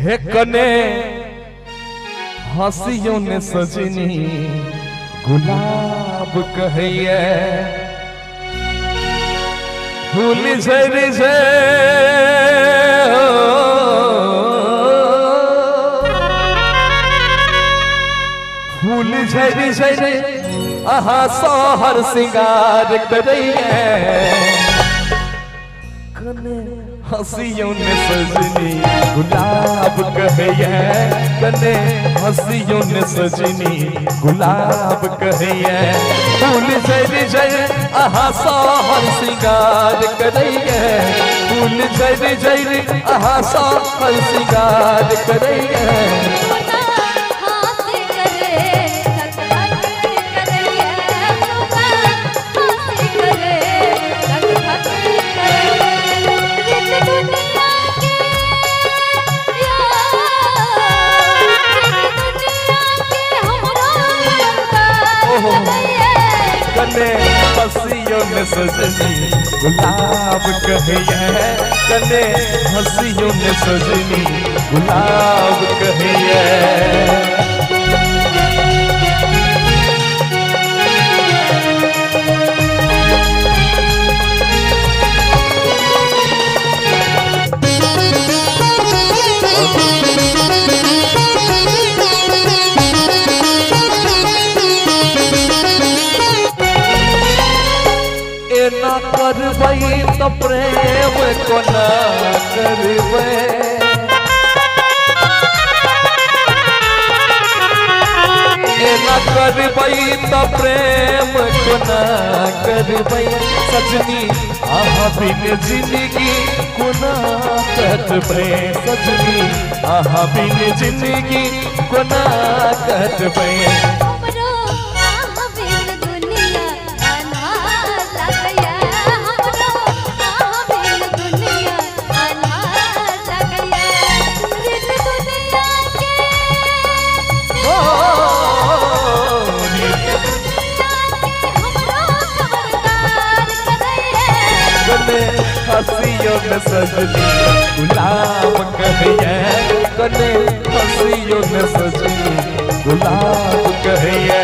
हे कने हंसियों ने सजनी गुलाब कहिए फूल झर फूल झर झर आहा सोहर सिंगार करिए कने हंसियों ने सजनी गुलाब कहिए कने हंसियों ने सजनी गुलाब कहिए फूल झर झर आहा सोहर सिंगार करिए फूल झर झर आहा सोहर सिंगार करिए कने हंसियों ने सजनी गुलाब कहिए कने हंसियों ने सजनी गुलाब कहिए ना करबई तो प्रेम को ना करबे ना करबई तो प्रेम को ना करबई सजनी आहा बिन जिंदगी को ना कटबे सजनी आहा बिन जिंदगी को ना कटबे हंसियों ने सजनी गुलाब कहिए कने हंसियों ने सजनी गुलाब कहिए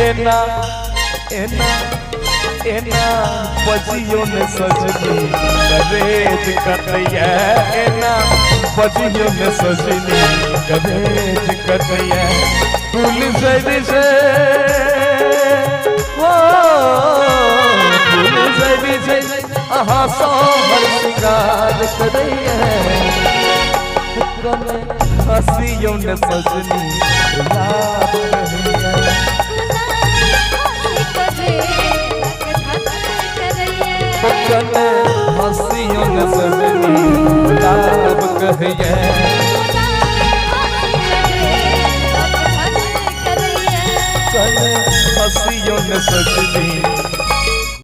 एना एना एना बजियों ने सजनी करेज कटिया एना बजियों ने सजनी करेज कटिया फूल झर फूल झर झर आहा सोहर सिंगार करिए हंसियों ने सजनी गुलाब कहिए कने हंसियों ने सजनी गुलाब कहिए कने हंसियों ने सजनी